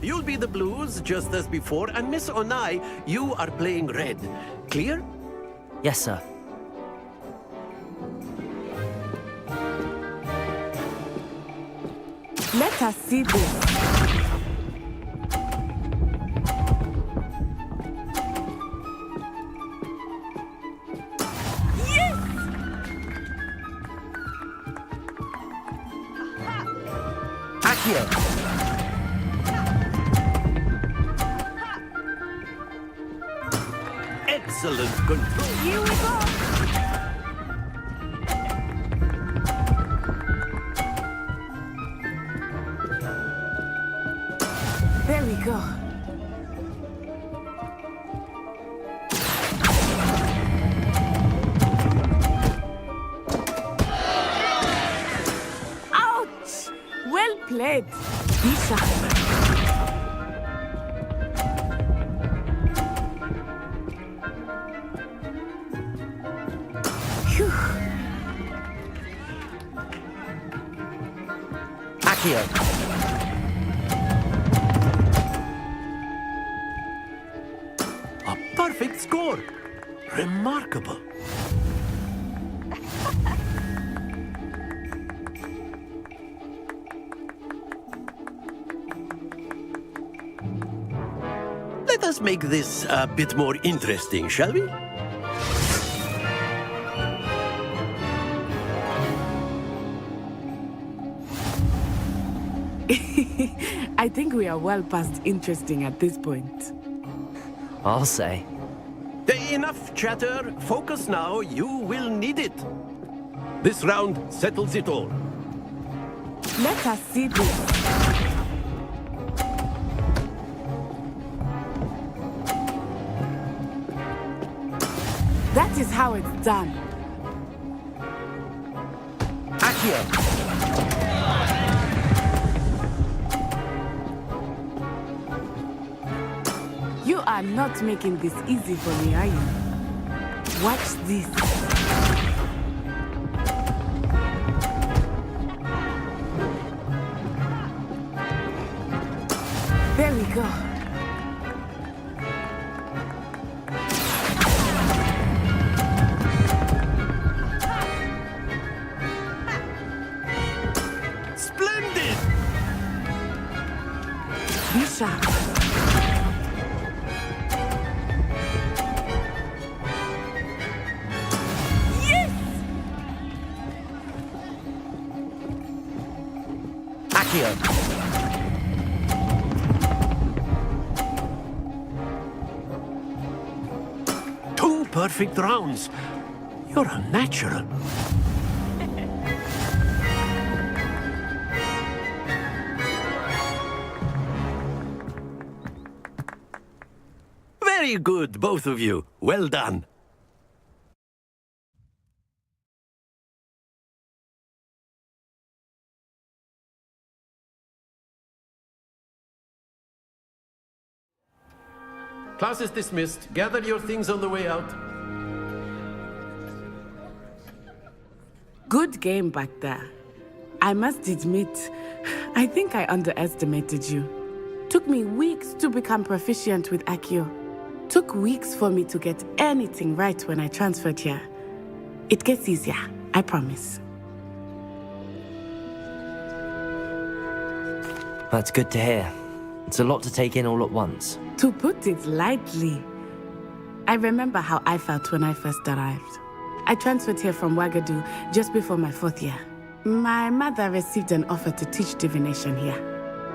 you'll be the blues, just as before, and Miss Onai, you are playing red. Clear? Yes, sir. Let us see this. Excellent control. Here we go. There we go. Ouch! Well played. Be sharp. A perfect score. Remarkable. Let us make this a bit more interesting, shall we? I think we are well past interesting at this point. I'll say. Enough chatter. Focus now. You will need it. This round settles it all. Let us see this. That is how it's done. Accio! You are not making this easy for me, are you? Watch this. There we go. Splendid! Be sharp. Two perfect rounds. You're a natural. Very good, both of you. Well done. Class is dismissed. Gather your things on the way out. Good game back there. I must admit, I think I underestimated you. Took me weeks to become proficient with Accio. Took weeks for me to get anything right when I transferred here. It gets easier, I promise. That's good to hear. It's a lot to take in all at once. To put it lightly, I remember how I felt when I first arrived. I transferred here from Ouagadougou just before my 4th year. My mother received an offer to teach divination here.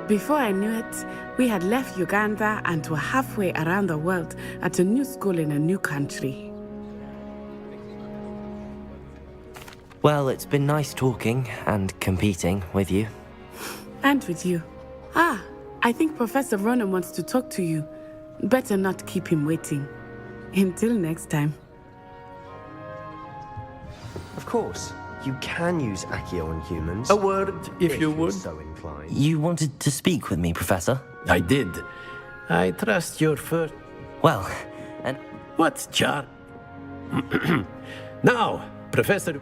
Before I knew it, we had left Uganda and were halfway around the world at a new school in a new country. Well, it's been nice talking and competing with you. And with you. Ah, I think Professor Ronan wants to talk to you. Better not keep him waiting. Until next time. Of course, you can use Accio on humans. A word, if you you're would. so inclined. You wanted to speak with me, Professor? I did. I trust your first... Well, and... What's Jar? Now, Professor...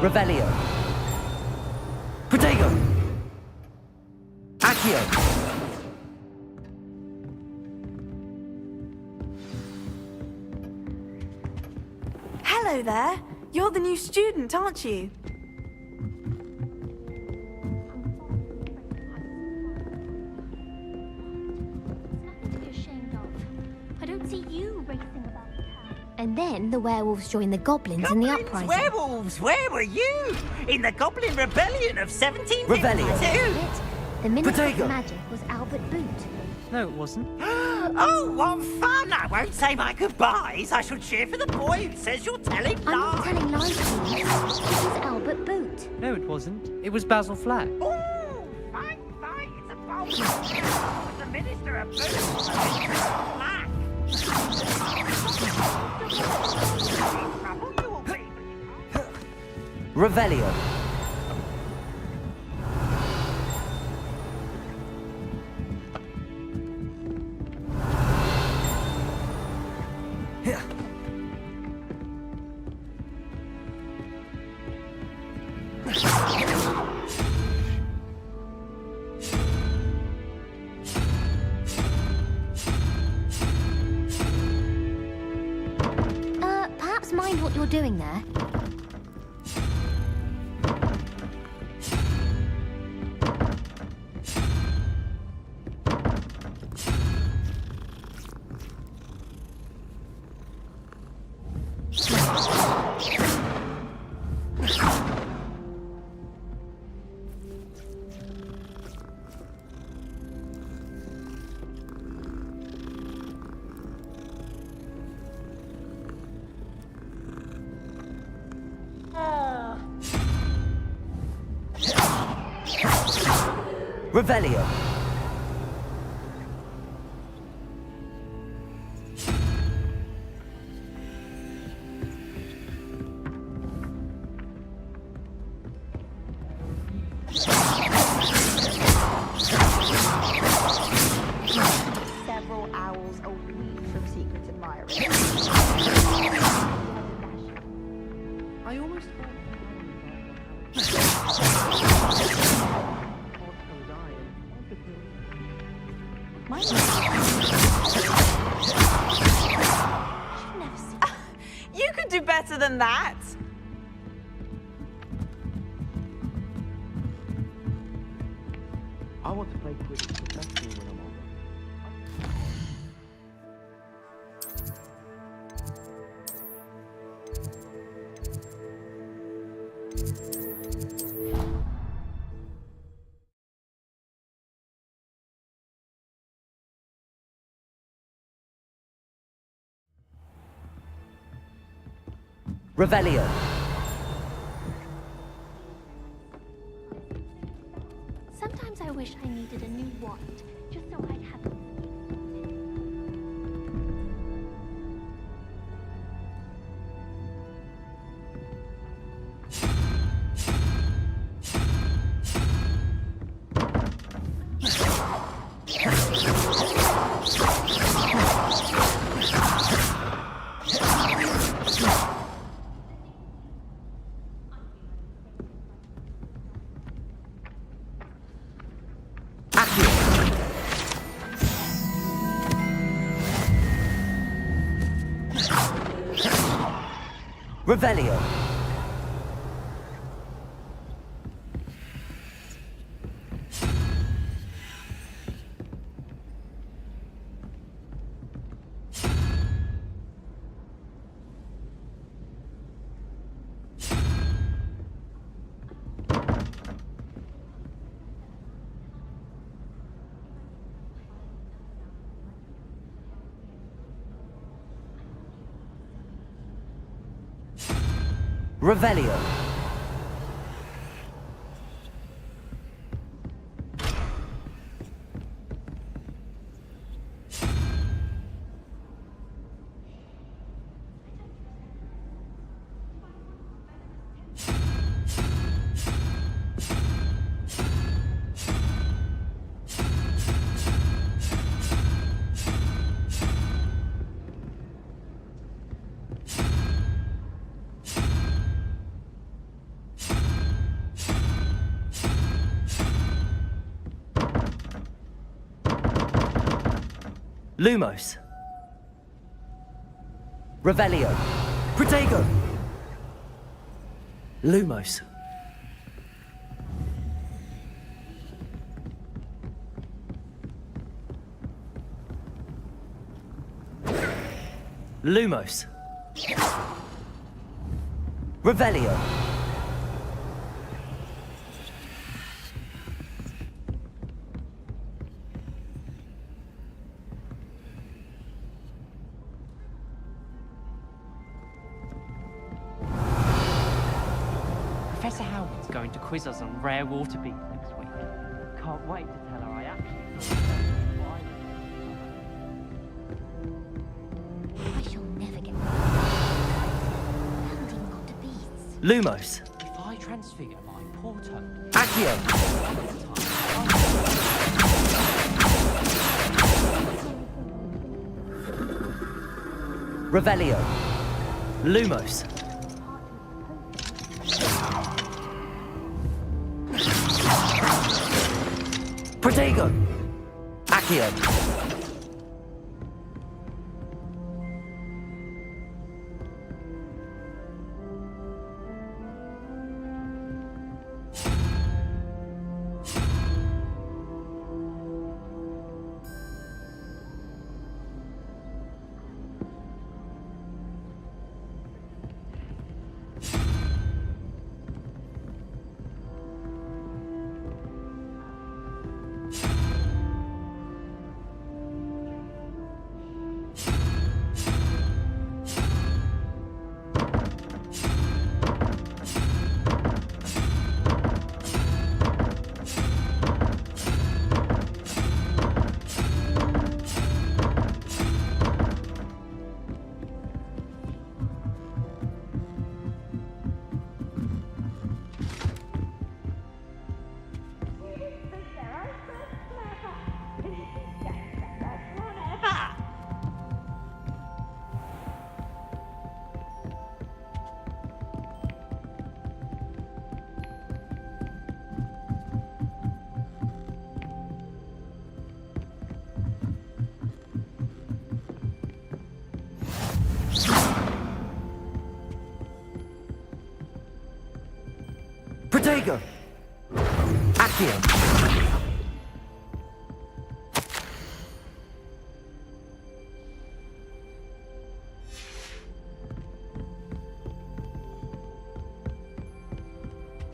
Revelio. Protego. Accio. Hello there. You're the new student, aren't you? Nothing to be ashamed of. I don't see you racing about the town. And then the werewolves join the goblins in the uprising. Werewolves, where were you? In the Goblin Rebellion of 1752? Revelio. The Minister Protego. of Magic was Albert Boot. No, it wasn't. Oh, what fun! I won't say my goodbyes. I shall cheer for the boy who says you're telling I'm not lies. telling lies to you. It was Albert Boot. No, it wasn't. It was Basil Flack. Ooh, fight, fight! It's a bold with the Minister of Boots. Black. Trouble you will be, but you can't. Revelio. Perhaps mind what you're doing there. Revelio. Several owls a week from secret admirers. I almost You could do better than that. I want to play Quidditch professionally when I'm older. Revelio. Sometimes I wish I needed a new wand, just so I'd have it. Revelio. Revelio. Lumos. Revelio. Protego. Lumos. Lumos. Revelio. Professor Howard's going to quiz us on rare water beads next week. Can't wait to tell her I actually thought what I shall never get. I haven't even got to beads. Lumos. If I transfigure my poor toad, Accio. Revelio. Lumos. Protego. Accio. Protego. Accio.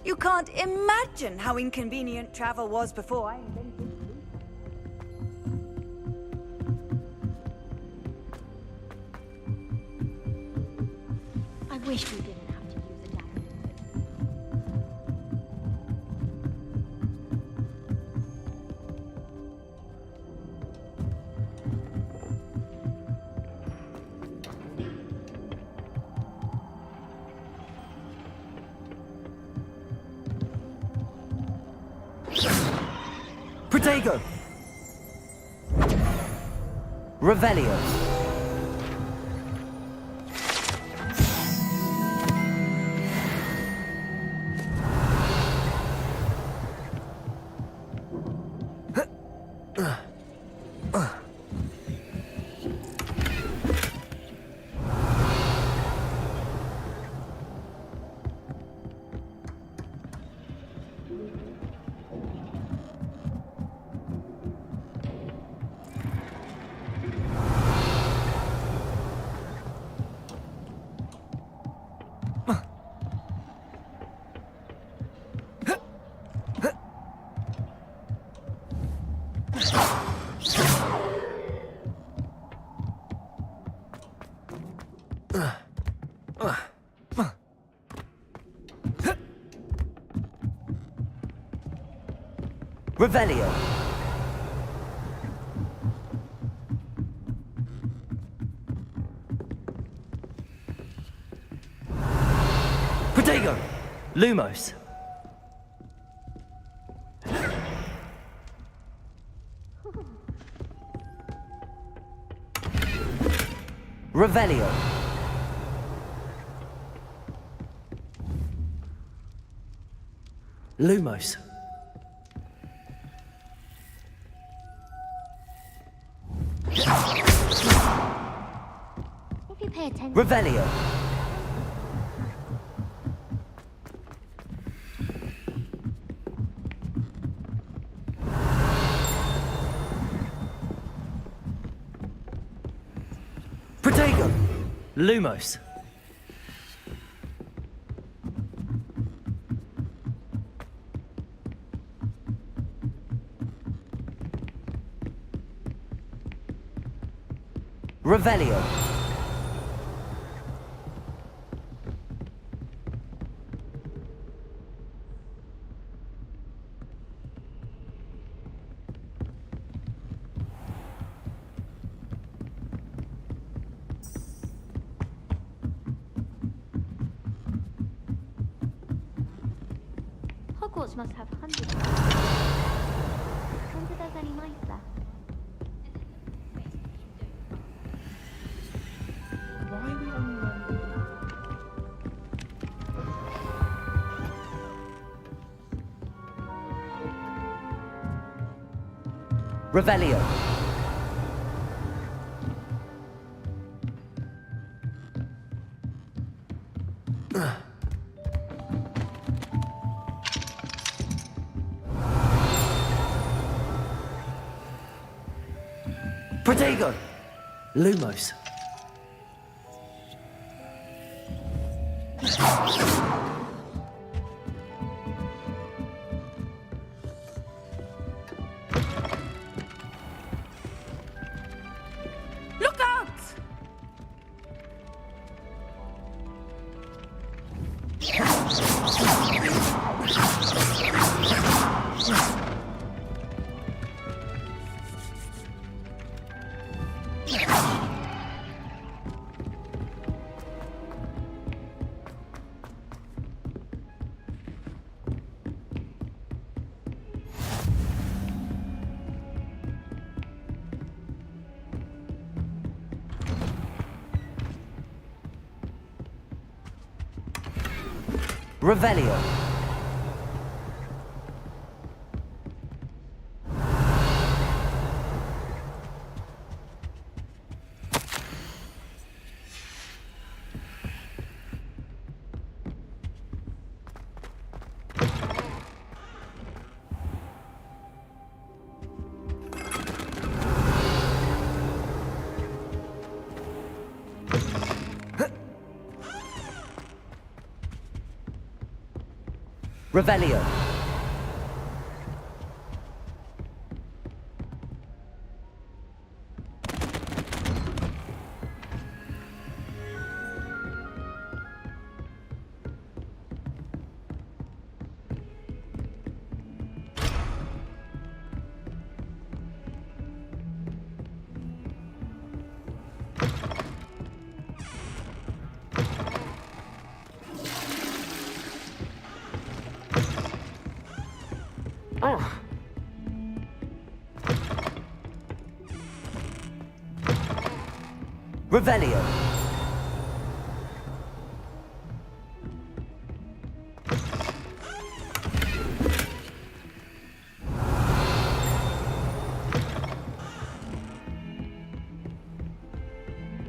You can't imagine how inconvenient travel was before I invented it. I wish we didn't have to use a dagger. Protego. Revelio. Revelio. Protego. Lumos. Revelio. Lumos. Revelio. Protego. Lumos. Revelio. Hogwarts must have hundreds. Wonder if there's any mice there. Revelio. Protego. Lumos. Look out! Revelio. Revelio. Revelio.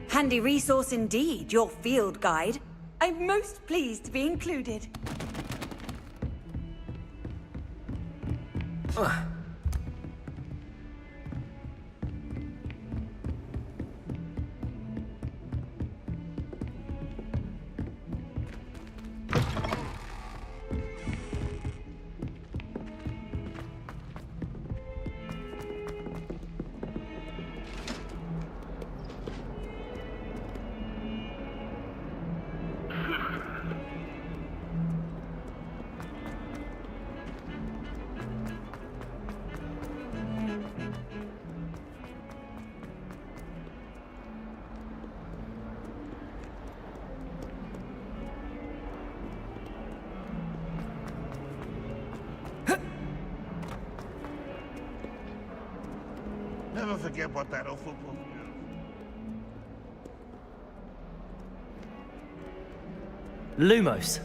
Handy resource indeed, your field guide. I'm most pleased to be included. Never forget what that awful book is. Lumos.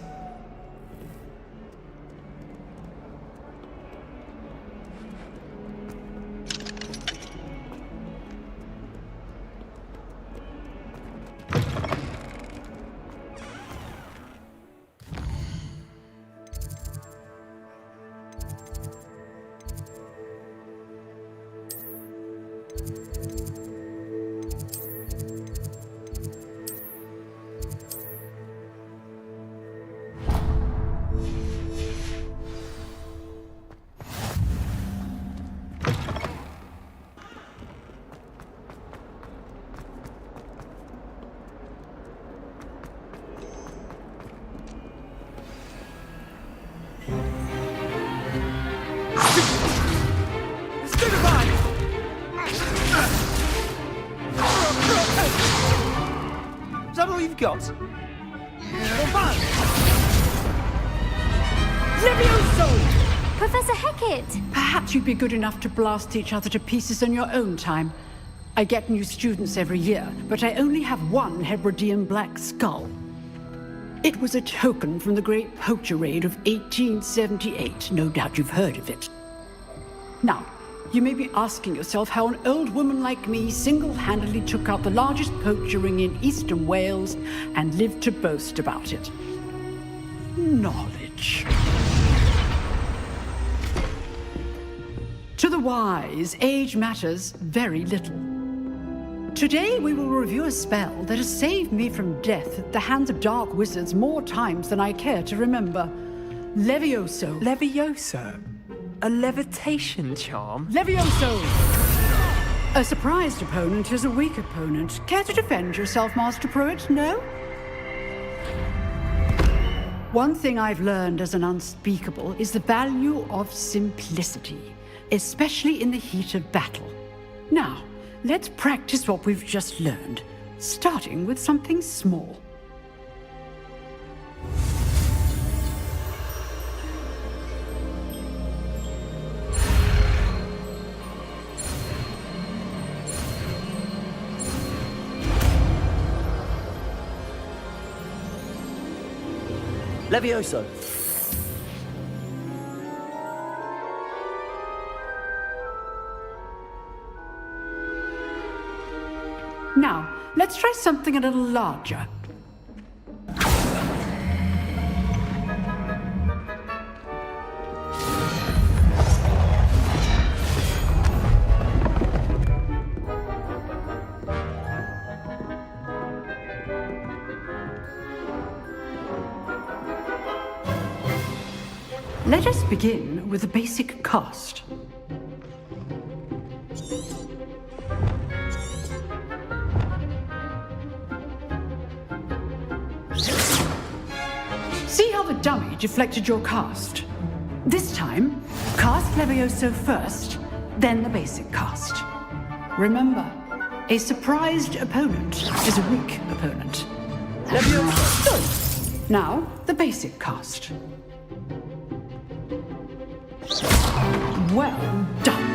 you've got. Levioso! Professor Hecat! Perhaps you'd be good enough to blast each other to pieces in your own time. I get new students every year, but I only have one Hebridean black skull. It was a token from the Great Poacher Raid of 1878. No doubt you've heard of it. Now, you may be asking yourself how an old woman like me single-handedly took out the largest poacher ring in eastern Wales and lived to boast about it. Knowledge. To the wise, age matters very little. Today we will review a spell that has saved me from death at the hands of dark wizards more times than I care to remember. Levioso. Levioso? A levitation charm? Levioso! A surprised opponent is a weak opponent. Care to defend yourself, Master Pruitt? No? One thing I've learned as an unspeakable is the value of simplicity, especially in the heat of battle. Now, let's practice what we've just learned, starting with something small. Levioso. Now, let's try something a little larger. Let us begin with the basic cast. See how the dummy deflected your cast? This time, cast Levioso first, then the basic cast. Remember, a surprised opponent is a weak opponent. Levioso! Now, the basic cast. Well done.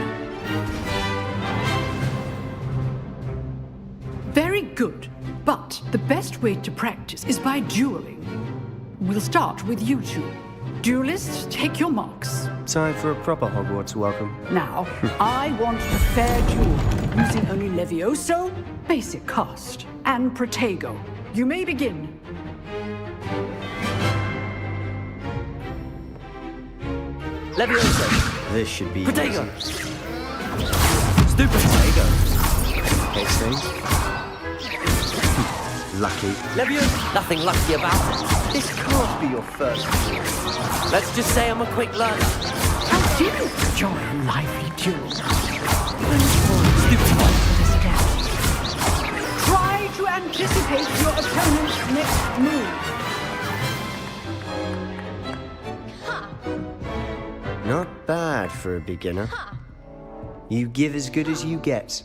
Very good, but the best way to practice is by dueling. We'll start with you two. Duelists, take your marks. Time for a proper Hogwarts welcome. Now, I want a fair duel, using only Levioso, basic cast, and Protego. You may begin. Levioso. This should be Protego. easy. Stupid Protego. Case things. Lucky. Levioso. Nothing lucky about it. This can't be your first duel. Let's just say I'm a quick learner. How did you enjoy a lively duel? Stupid one. Try to anticipate your opponent's next move. Not bad for a beginner. You give as good as you get.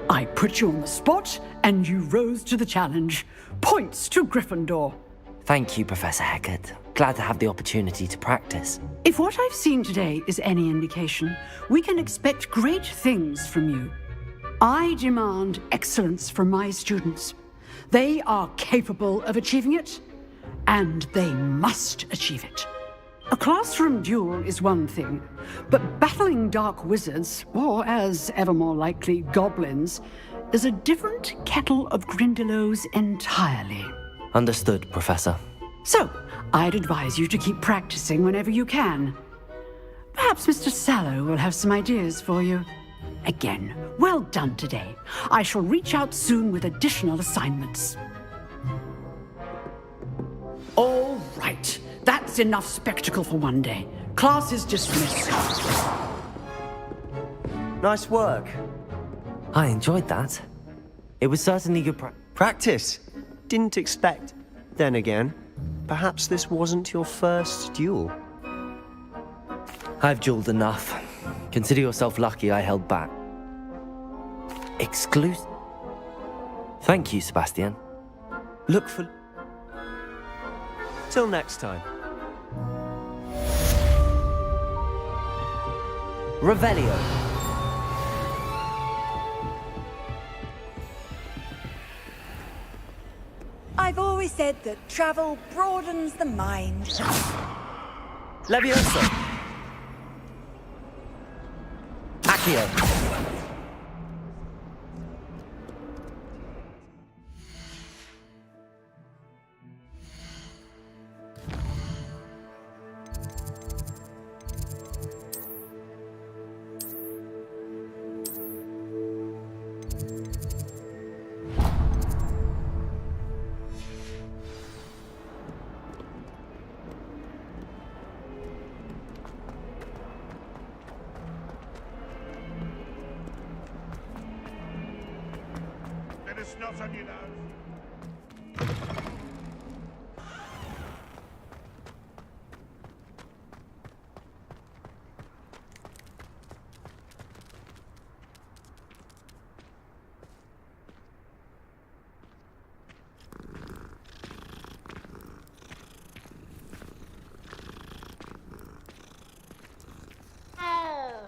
I put you on the spot, and you rose to the challenge. Points to Gryffindor. Thank you, Professor Hecat. Glad to have the opportunity to practice. If what I've seen today is any indication, we can expect great things from you. I demand excellence from my students. They are capable of achieving it, and they must achieve it. A classroom duel is one thing, but battling dark wizards, or as ever more likely, goblins, is a different kettle of Grindylows entirely. Understood, Professor. So, I'd advise you to keep practicing whenever you can. Perhaps Mr. Sallow will have some ideas for you. Again, well done today. I shall reach out soon with additional assignments. All right. That's enough spectacle for one day. Class is dismissed. Nice work. I enjoyed that. It was certainly good practice. Didn't expect. Then again, perhaps this wasn't your first duel. I've dueled enough. Consider yourself lucky I held back. Exclusive? Thank you, Sebastian. Look for... Till next time. Revelio. I've always said that travel broadens the mind. Levioso. Accio. Let us not on you now.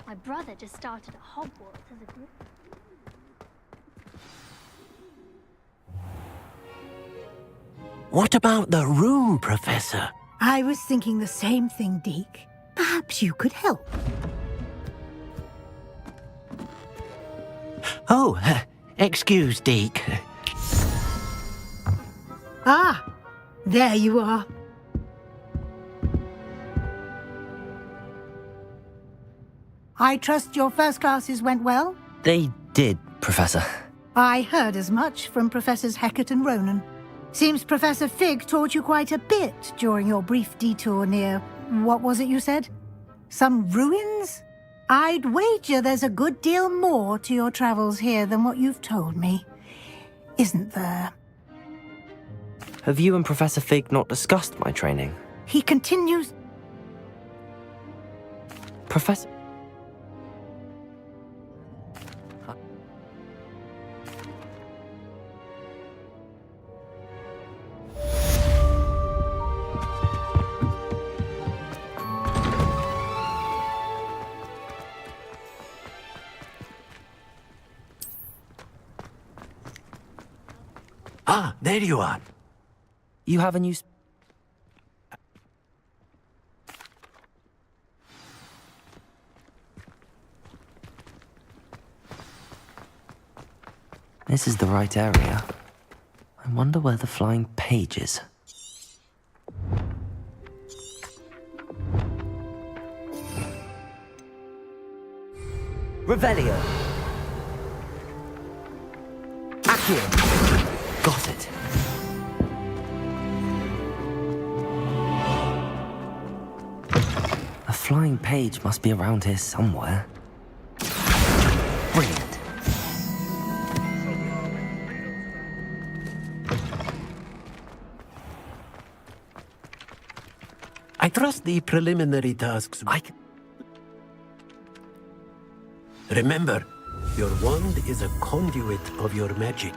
My brother just started at Hogwarts as a group. What about the room, Professor? I was thinking the same thing, Deke. Perhaps you could help. Oh, excuse, Deke. Ah, there you are. I trust your first classes went well? They did, Professor. I heard as much from Professors Hecat and Ronan. Seems Professor Fig taught you quite a bit during your brief detour near... what was it you said? Some ruins? I'd wager there's a good deal more to your travels here than what you've told me. Isn't there? Have you and Professor Fig not discussed my training? He continues... Professor... Ah, there you are. You have a new... This is the right area. I wonder where the flying page is. Revelio. Accio. Got it. A flying page must be around here somewhere. Brilliant. I trust the preliminary tasks. Remember, your wand is a conduit of your magic.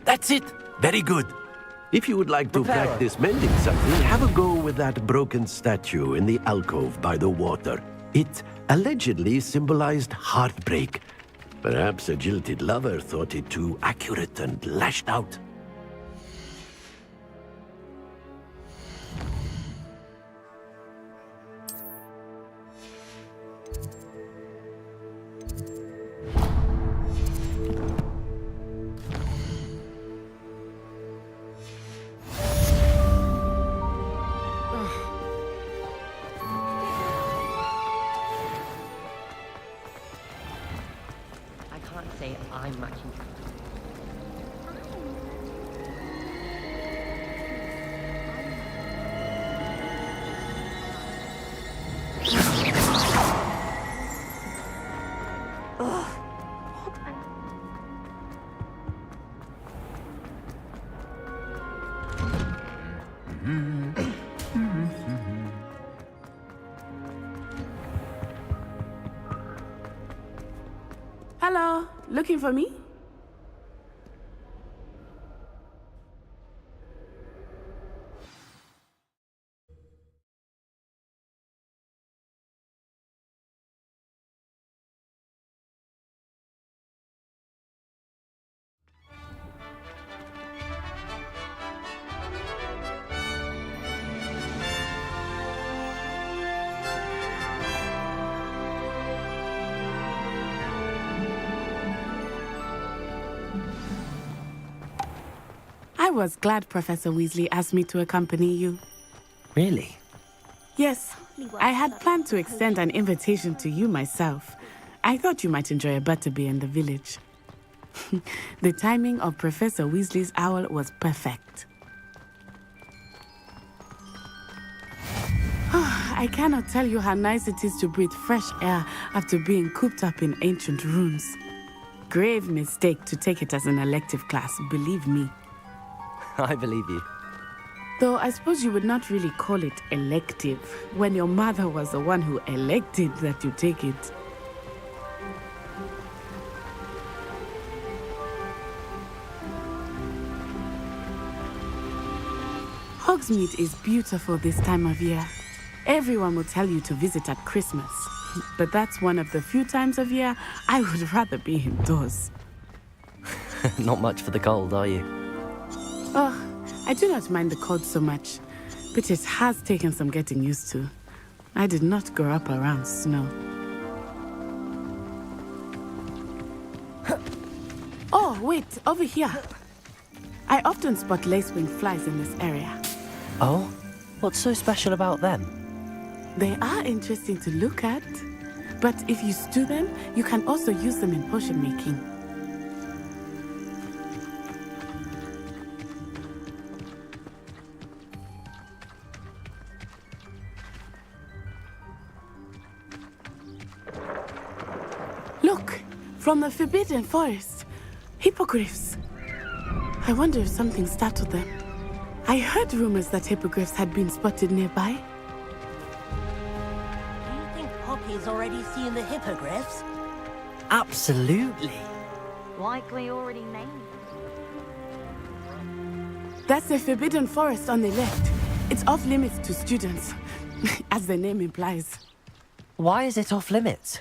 That's it. Very good. If you would like to practice mending something, have a go with that broken statue in the alcove by the water. It allegedly symbolized heartbreak. Perhaps a jilted lover thought it too accurate and lashed out. say I'm much interested. Hello, looking for me? I was glad Professor Weasley asked me to accompany you. Really? Yes, I had planned to extend an invitation to you myself. I thought you might enjoy a butterbeer in the village. The timing of Professor Weasley's owl was perfect. I cannot tell you how nice it is to breathe fresh air after being cooped up in ancient rooms. Grave mistake to take it as an elective class, believe me. I believe you. Though I suppose you would not really call it elective when your mother was the one who elected that you take it. Hogsmeade is beautiful this time of year. Everyone will tell you to visit at Christmas, but that's one of the few times of year I would rather be indoors. Not much for the cold, are you? Oh, I do not mind the cold so much, but it has taken some getting used to. I did not grow up around snow. Oh, wait, over here. I often spot lacewing flies in this area. Oh? What's so special about them? They are interesting to look at, but if you stew them, you can also use them in potion making. Look, from the Forbidden Forest, hippogriffs. I wonder if something startled them. I heard rumors that hippogriffs had been spotted nearby. Do you think Poppy's already seen the hippogriffs? Absolutely. Likely already named. That's the Forbidden Forest on the left. It's off limits to students, as the name implies. Why is it off limits?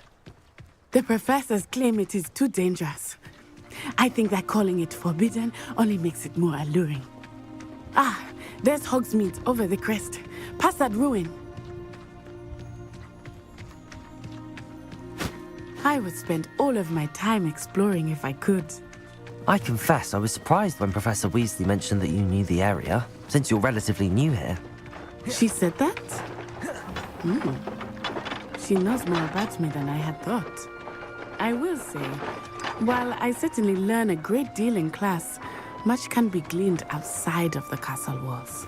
The professors claim it is too dangerous. I think that calling it forbidden only makes it more alluring. Ah, there's Hogsmeade over the crest, past that ruin. I would spend all of my time exploring if I could. I confess I was surprised when Professor Weasley mentioned that you knew the area, since you're relatively new here. She said that? She knows more about me than I had thought. I will say, while I certainly learn a great deal in class, much can be gleaned outside of the castle walls.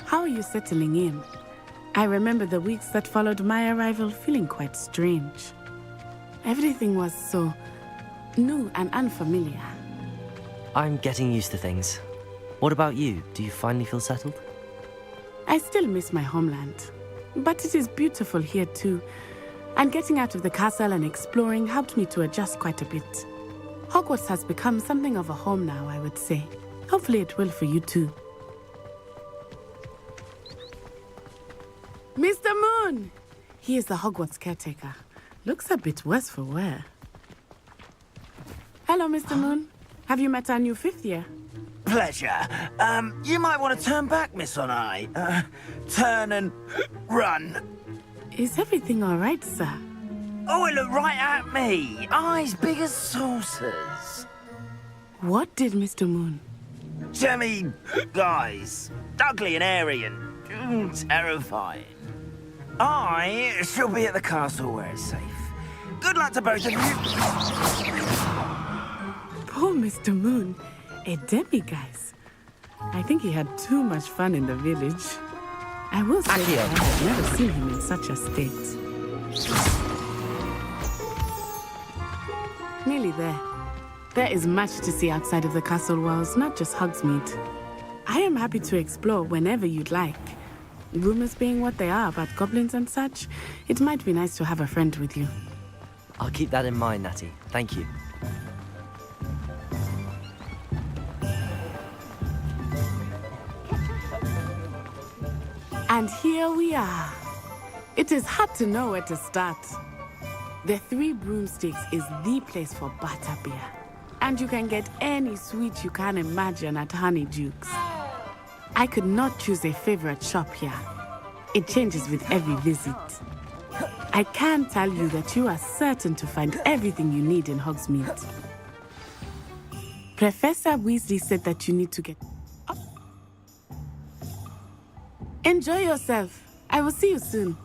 How are you settling in? I remember the weeks that followed my arrival feeling quite strange. Everything was so new and unfamiliar. I'm getting used to things. What about you? Do you finally feel settled? I still miss my homeland, but it is beautiful here too. And getting out of the castle and exploring helped me to adjust quite a bit. Hogwarts has become something of a home now, I would say. Hopefully it will for you too. Mr. Moon! He is the Hogwarts caretaker. Looks a bit worse for wear. Hello, Mr. Moon. Have you met our new fifth year? Pleasure. You might want to turn back, Miss Onai. Turn and run. Is everything all right, sir? Oh, it looked right at me. Eyes big as saucers. What did Mr. Moon? Jemmy guys. Ugly and airy and Terrifying. I shall be at the castle where it's safe. Good luck to both of you. Poor Mr. Moon, a demiguise. I think he had too much fun in the village. I will say that I have never seen him in such a state. Nearly there. There is much to see outside of the castle walls, not just Hogsmeade. I am happy to explore whenever you'd like. Rumors being what they are about goblins and such, it might be nice to have a friend with you. I'll keep that in mind, Natty. Thank you. And here we are. It is hard to know where to start. The Three Broomsticks is the place for butterbeer. And you can get any sweet you can imagine at Honeydukes. I could not choose a favorite shop here. It changes with every visit. I can tell you that you are certain to find everything you need in Hogsmeade. Professor Weasley said that you need to get up. Enjoy yourself. I will see you soon.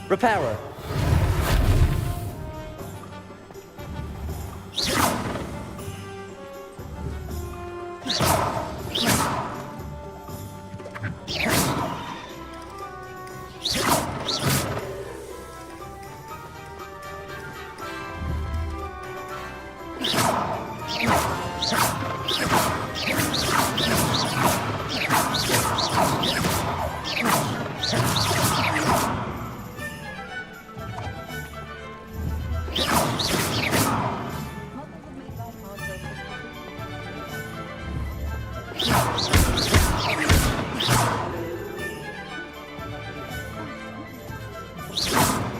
Repairer.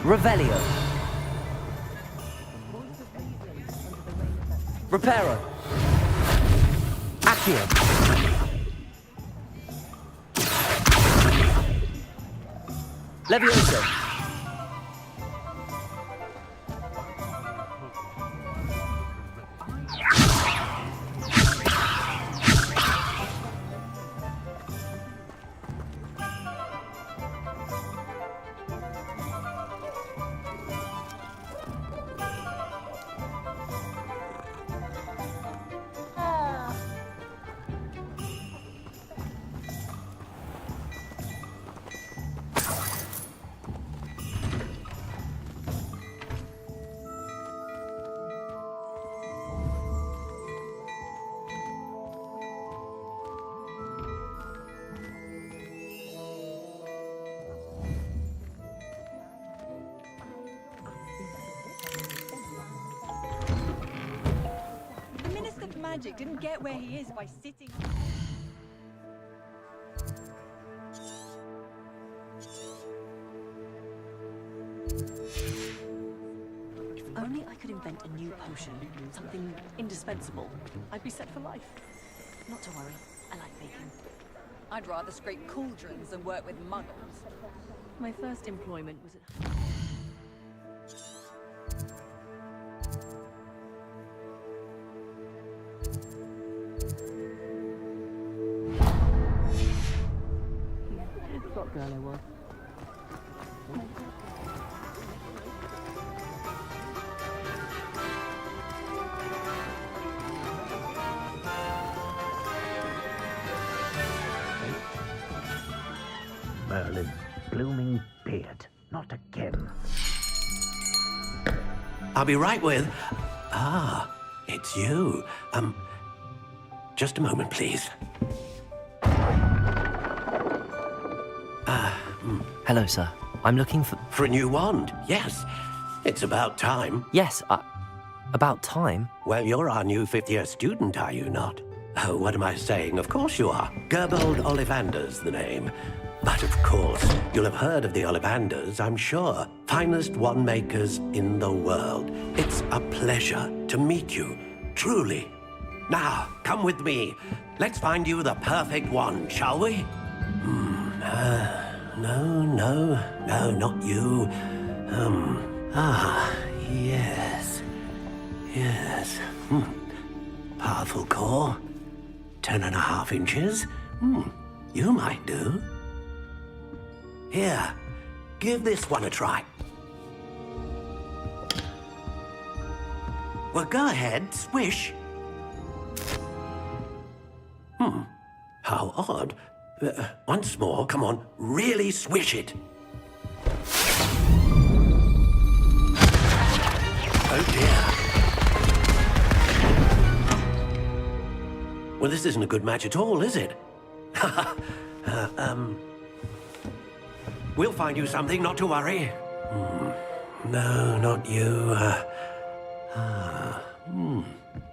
Revelio. Reparo. Accio. Levioso. Magic didn't get where he is by sitting. If only I could invent a new potion, something indispensable, I'd be set for life. Not to worry, I like baking. I'd rather scrape cauldrons than work with muggles. My first employment was at... What girl I was. Merlin's blooming beard. Not again. I'll be right with... Ah, it's you. Just a moment, please. Hello, sir. I'm looking for... For a new wand, yes. It's about time. Yes, about time? Well, you're our new fifth-year student, are you not? Oh, what am I saying? Of course you are. Gerbold Ollivander's the name. But of course, you'll have heard of the Ollivanders, I'm sure. Finest wand makers in the world. It's a pleasure to meet you, truly. Now, come with me. Let's find you the perfect wand, shall we? No, not you. Yes. Powerful core. 10.5 inches. You might do. Here, give this one a try. Well, go ahead, swish. How odd. Once more, come on, really swish it. Oh dear. Well, this isn't a good match at all, is it? We'll find you something, not to worry. No, not you.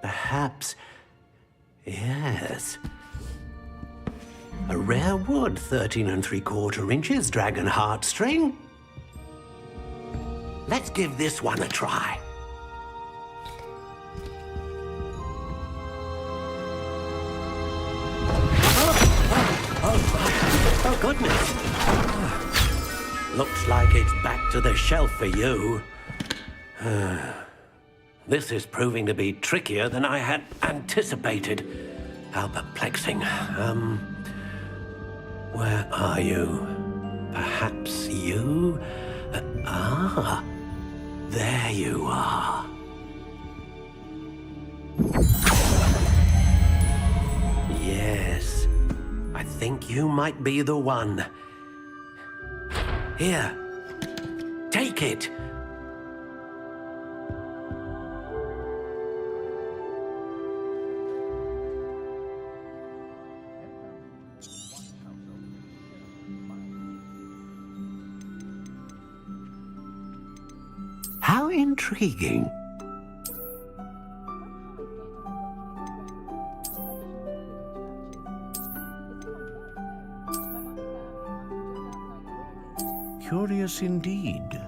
Perhaps... Yes. A rare wood, 13 3/4 inches, dragon heartstring. Let's give this one a try. Oh, goodness. Looks like it's back to the shelf for you. This is proving to be trickier than I had anticipated. How perplexing. Where are you? Perhaps you? There you are. Yes, I think you might be the one. Here, take it. How intriguing. Curious indeed.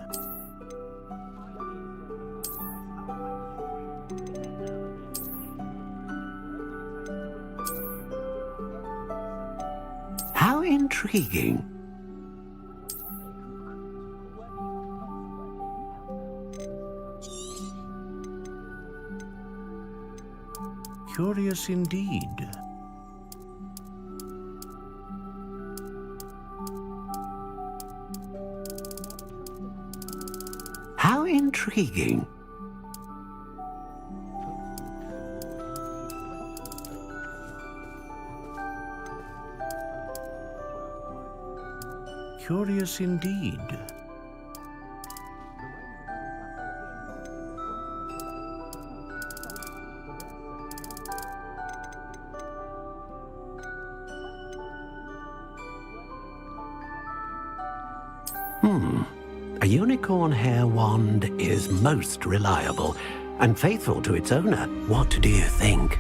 How intriguing. Curious indeed. How intriguing. Curious indeed. A unicorn hair wand is most reliable and faithful to its owner. What do you think?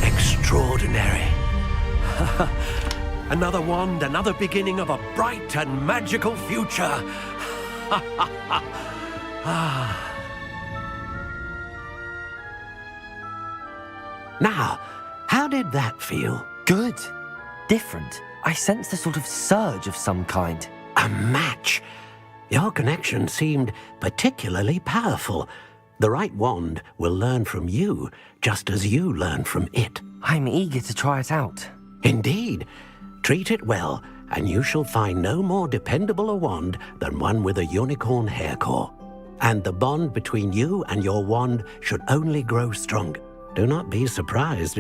Extraordinary. Another wand, another beginning of a bright and magical future. Now, how did that feel? Good. Different. I sensed a sort of surge of some kind. A match. Your connection seemed particularly powerful. The right wand will learn from you, just as you learn from it. I'm eager to try it out. Indeed. Treat it well, and you shall find no more dependable a wand than one with a unicorn hair core. And the bond between you and your wand should only grow stronger. Do not be surprised.